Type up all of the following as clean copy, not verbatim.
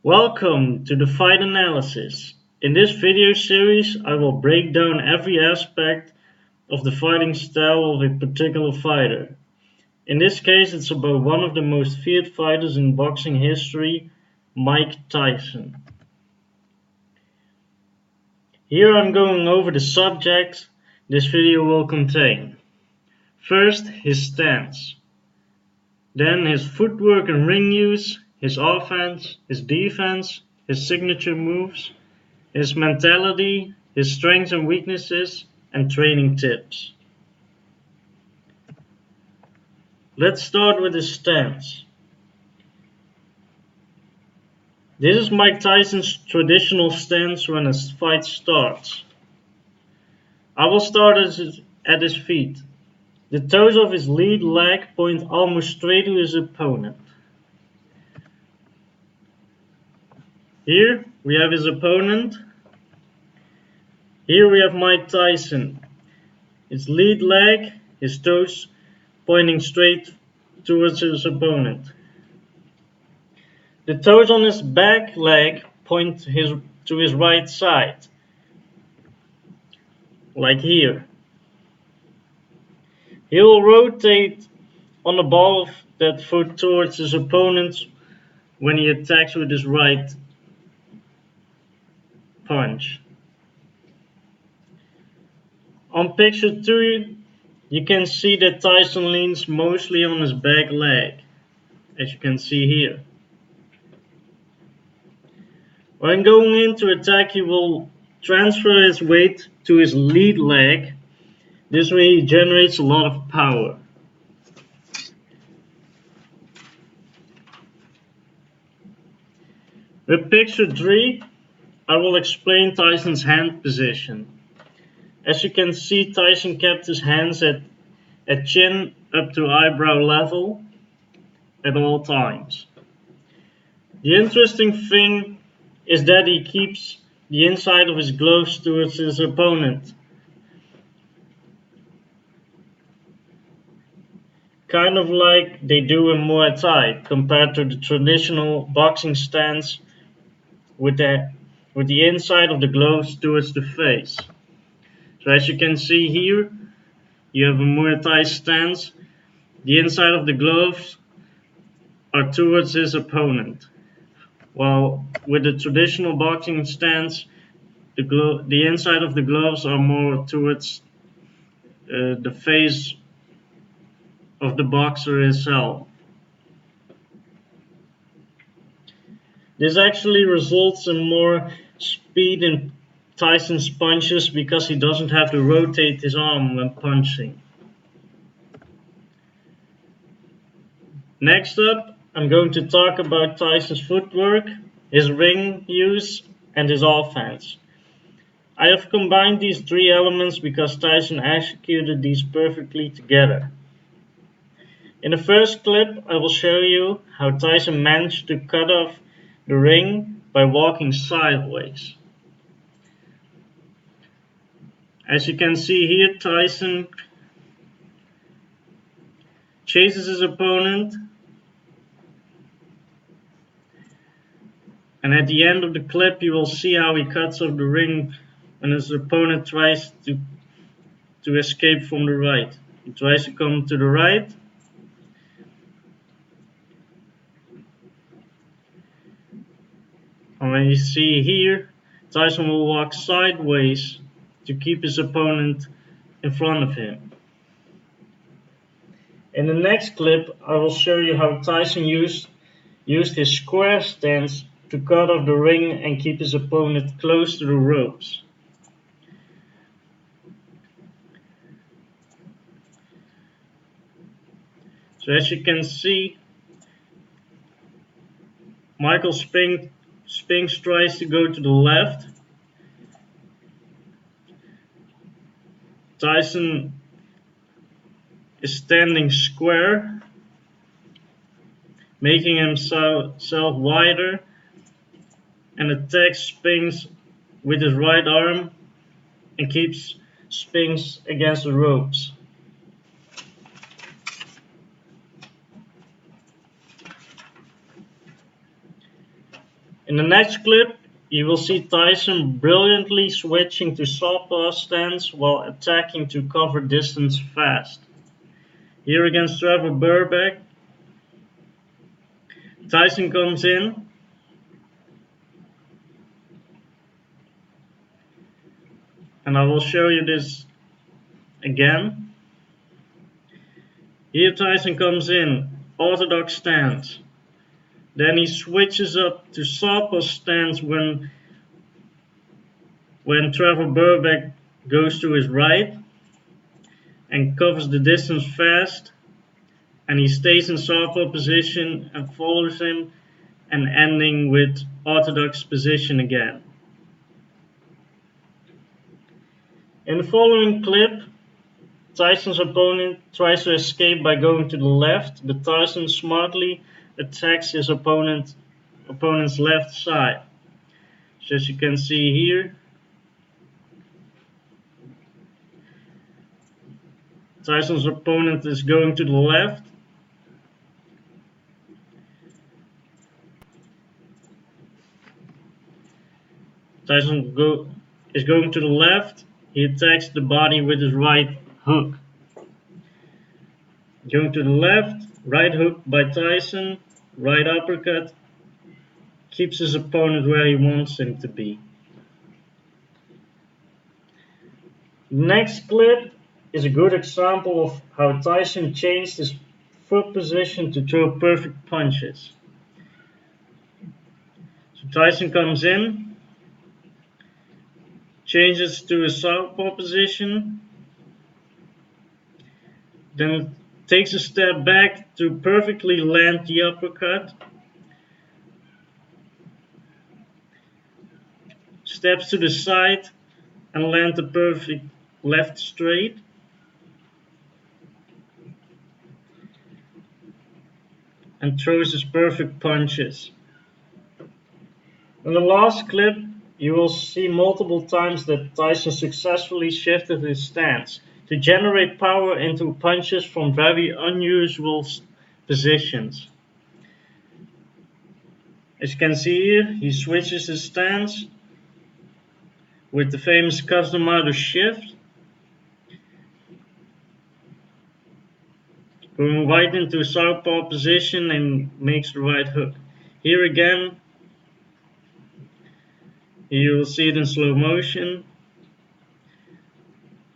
Welcome to the fight analysis. In this video series, I will break down every aspect of the fighting style of a particular fighter. In this case, it's about one of the most feared fighters in boxing history, Mike Tyson. Here I'm going over the subjects this video will contain. First, his stance. Then his footwork and ring use, his offense, his defense, his signature moves, his mentality, his strengths and weaknesses, and training tips. Let's start with his stance. This is Mike Tyson's traditional stance when a fight starts. I will start at his feet. The toes of his lead leg point almost straight to his opponent. Here we have his opponent. Here we have Mike Tyson. His lead leg, his toes pointing straight towards his opponent. The toes on his back leg point to his right side, like here. He will rotate on the ball of that foot towards his opponent when he attacks with his right punch. On picture 2, you can see that Tyson leans mostly on his back leg, as you can see here. When going into attack, he will transfer his weight to his lead leg. This way he generates a lot of power. With picture 3, I will explain Tyson's hand position. As you can see, Tyson kept his hands at chin up to eyebrow level at all times. The interesting thing is that he keeps the inside of his gloves towards his opponent, kind of like they do in Muay Thai, compared to the traditional boxing stance with the inside of the gloves towards the face. So as you can see here, you have a Muay Thai stance. The inside of the gloves are towards his opponent, while with the traditional boxing stance, the inside of the gloves are more towards the face of the boxer himself. This actually results in more speed in Tyson's punches because he doesn't have to rotate his arm when punching. Next up, I'm going to talk about Tyson's footwork, his ring use, and his offense. I have combined these three elements because Tyson executed these perfectly together. In the first clip, I will show you how Tyson managed to cut off the ring by walking sideways. As you can see here, Tyson chases his opponent, and at the end of the clip you will see how he cuts off the ring when his opponent tries to escape from the right. He tries to come to the right, and when you see here, Tyson will walk sideways to keep his opponent in front of him. In the next clip, I will show you how Tyson used his square stance to cut off the ring and keep his opponent close to the ropes. So as you can see, Michael Spinks tries to go to the left. Tyson is standing square, making himself wider, and attacks Spinks with his right arm and keeps Spinks against the ropes. In the next clip, you will see Tyson brilliantly switching to southpaw stance while attacking to cover distance fast. Here against Trevor Burbank, Tyson comes in, and I will show you this again. Here Tyson comes in, orthodox stance. Then he switches up to southpaw stance when Trevor Burbank goes to his right and covers the distance fast, and he stays in southpaw position and follows him, and ending with orthodox position again. In the following clip, Tyson's opponent tries to escape by going to the left, but Tyson smartly attacks his opponent's left side. So as you can see here, Tyson's opponent is going to the left. Tyson is going to the left. He attacks the body with his right hook. Going to the left, right hook by Tyson, right uppercut, keeps his opponent where he wants him to be. Next clip is a good example of how Tyson changed his foot position to throw perfect punches. So Tyson comes in, changes to a southpaw position, then takes a step back to perfectly land the uppercut, steps to the side and land the perfect left straight, and throws his perfect punches. In the last clip, you will see multiple times that Tyson successfully shifted his stance to generate power into punches from very unusual positions. As you can see here, he switches his stance with the famous Kazamaru shift, going right into southpaw position and makes the right hook. Here again, you will see it in slow motion.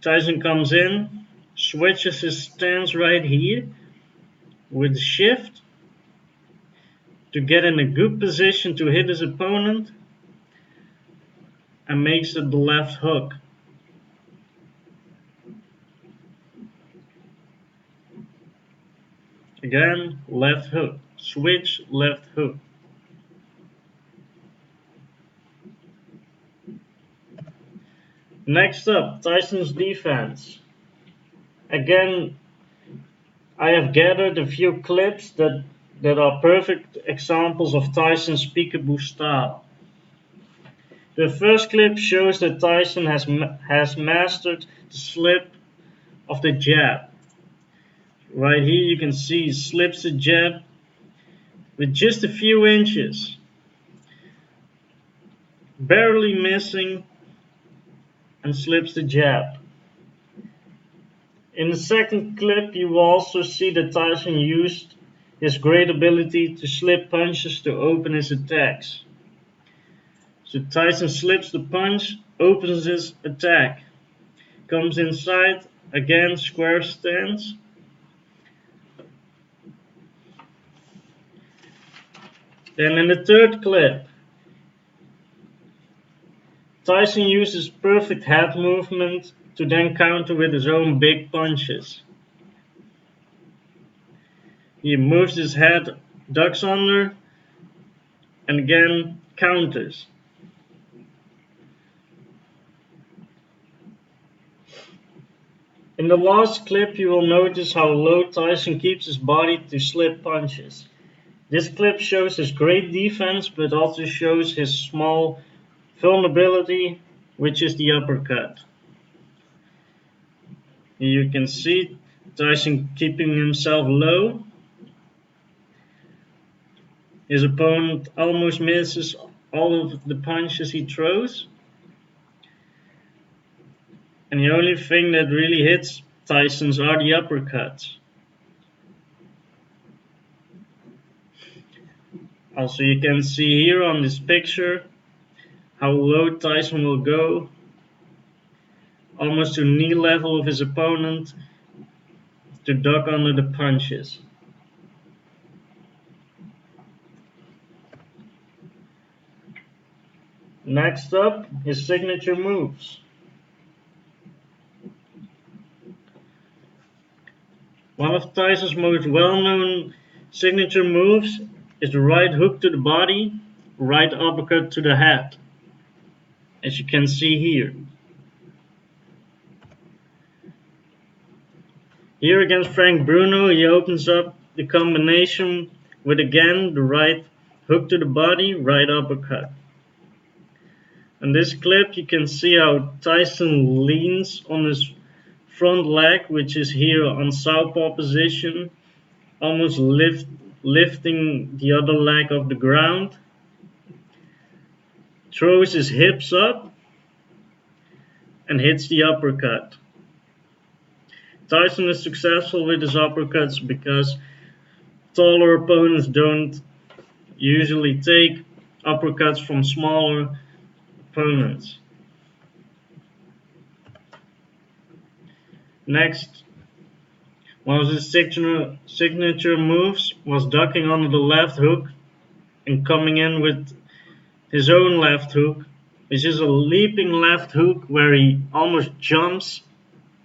Tyson comes in, switches his stance right here with the shift to get in a good position to hit his opponent, and makes it the left hook. Again, left hook, switch, left hook. Next up, Tyson's defense. Again, I have gathered a few clips that are perfect examples of Tyson's peekaboo style. The first clip shows that Tyson has mastered the slip of the jab. Right here you can see he slips the jab with just a few inches, barely missing, and slips the jab. In the second clip, you will also see that Tyson used his great ability to slip punches to open his attacks. So Tyson slips the punch, opens his attack, comes inside, again square stance, then in the third clip, Tyson uses perfect head movement to then counter with his own big punches. He moves his head, ducks under, and again counters. In the last clip, you will notice how low Tyson keeps his body to slip punches. This clip shows his great defense, but also shows his small vulnerability, which is the uppercut. You can see Tyson keeping himself low. His opponent almost misses all of the punches he throws, and the only thing that really hits Tyson's are the uppercuts. Also, you can see here on this picture how low Tyson will go, almost to knee level of his opponent, to duck under the punches. Next up, his signature moves. One of Tyson's most well-known signature moves is the right hook to the body, right uppercut to the head, as you can see here. Here against Frank Bruno, he opens up the combination with again the right hook to the body, right uppercut. In this clip you can see how Tyson leans on his front leg, which is here on southpaw position, almost lifting the other leg off the ground, throws his hips up and hits the uppercut. Tyson is successful with his uppercuts because taller opponents don't usually take uppercuts from smaller opponents. Next, one of his signature moves was ducking under the left hook and coming in with his own left hook, which is a leaping left hook where he almost jumps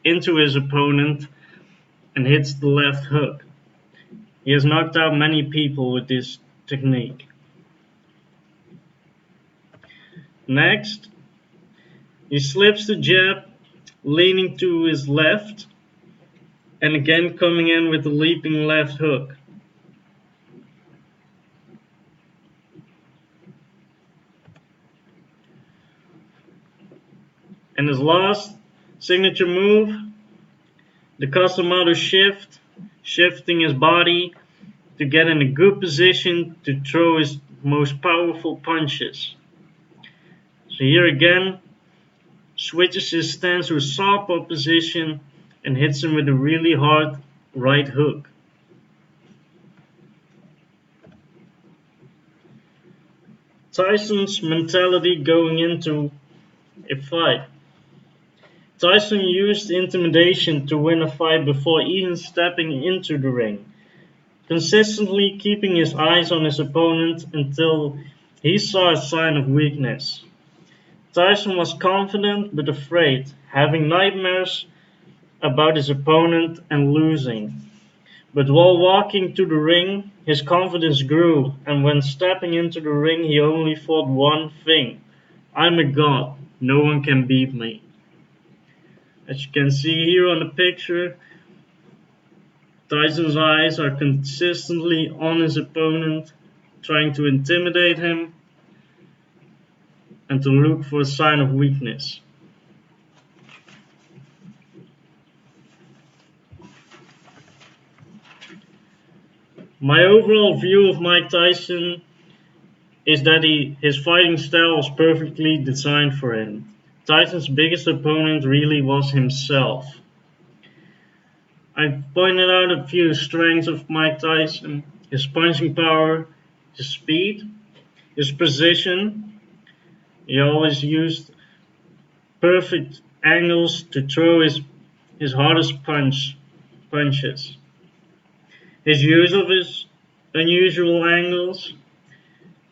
into his opponent and hits the left hook. He has knocked out many people with this technique. Next, he slips the jab, leaning to his left, and again coming in with the leaping left hook. And his last signature move, the Casamado shift, shifting his body to get in a good position to throw his most powerful punches. So here again, switches his stance to a southpaw position and hits him with a really hard right hook. Tyson's mentality going into a fight. Tyson used intimidation to win a fight before even stepping into the ring, consistently keeping his eyes on his opponent until he saw a sign of weakness. Tyson was confident but afraid, having nightmares about his opponent and losing. But while walking to the ring, his confidence grew, and when stepping into the ring, he only thought one thing: I'm a god, no one can beat me. As you can see here on the picture, Tyson's eyes are consistently on his opponent, trying to intimidate him and to look for a sign of weakness. My overall view of Mike Tyson is that his fighting style was perfectly designed for him. Tyson's biggest opponent really was himself. I've pointed out a few strengths of Mike Tyson: his punching power, his speed, his precision. He always used perfect angles to throw his hardest punches. His use of his unusual angles.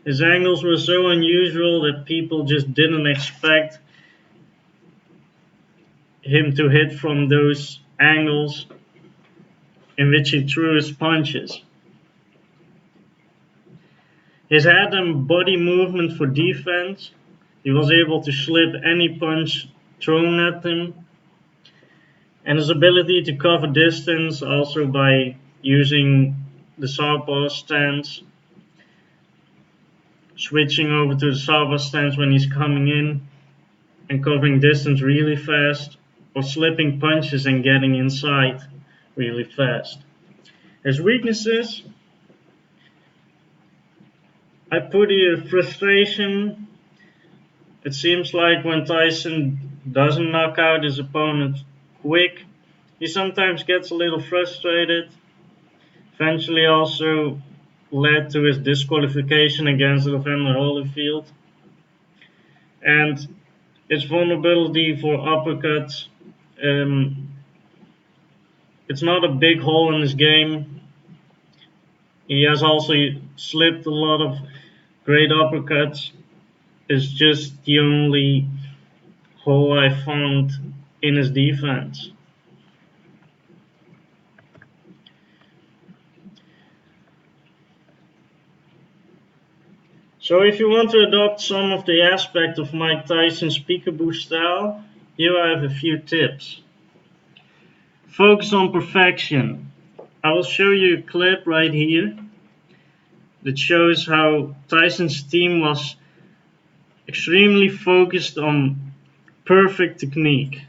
His angles were so unusual that people just didn't expect him to hit from those angles in which he threw his punches. His head and body movement for defense. He was able to slip any punch thrown at him. And his ability to cover distance also by using the southpaw stance, switching over to the southpaw stance when he's coming in and covering distance really fast, or slipping punches and getting inside really fast. His weaknesses: I put here frustration. It seems like when Tyson doesn't knock out his opponent quick, he sometimes gets a little frustrated. Eventually, also led to his disqualification against Evander Holyfield. And his vulnerability for uppercuts. Um, it's not a big hole in his game. He has also slipped a lot of great uppercuts. It's just the only hole I found in his defense. So if you want to adopt some of the aspect of Mike Tyson's peekaboo style, here I have a few tips. Focus on perfection. I will show you a clip right here that shows how Tyson's team was extremely focused on perfect technique.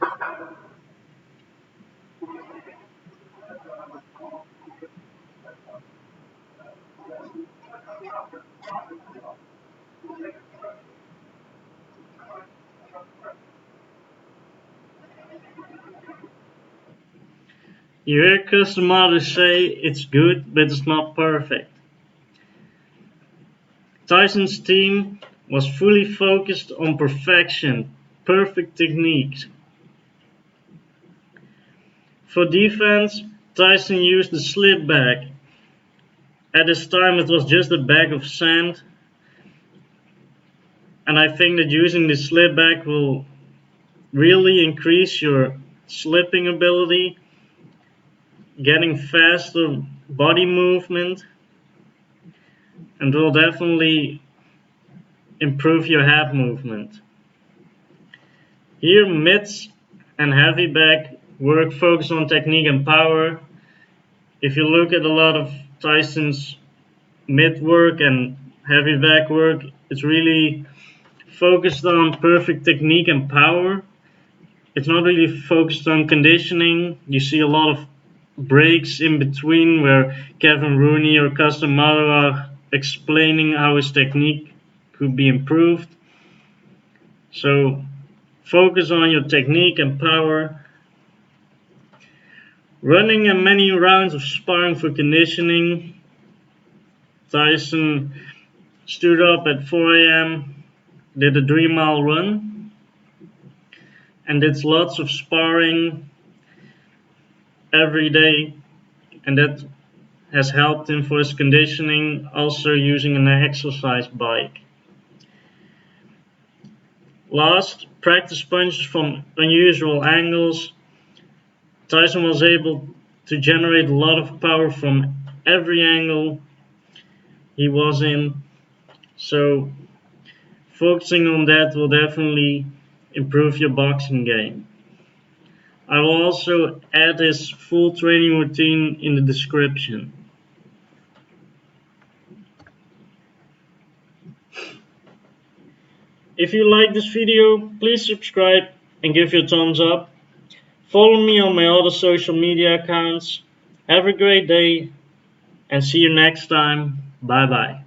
You hear customers say it's good, but it's not perfect. Tyson's team was fully focused on perfection, perfect techniques. For defense, Tyson used the slip bag. At this time, it was just a bag of sand, and I think that using the slip bag will really increase your slipping ability, getting faster body movement, and will definitely improve your head movement. Here, mitts and heavy bag work focus on technique and power. If you look at a lot of Tyson's mid work and heavy back work, it's really focused on perfect technique and power. It's not really focused on conditioning. You see a lot of breaks in between where Kevin Rooney or Custom Maro are explaining how his technique could be improved. So focus on your technique and power. Running and many rounds of sparring for conditioning. Tyson stood up at 4 a.m., did a 3-mile run, and did lots of sparring every day, and that has helped him for his conditioning, also using an exercise bike. Last, practice punches from unusual angles. Tyson was able to generate a lot of power from every angle he was in, so focusing on that will definitely improve your boxing game. I will also add his full training routine in the description. If you like this video, please subscribe and give your thumbs up. Follow me on my other social media accounts. Have a great day and see you next time. Bye bye.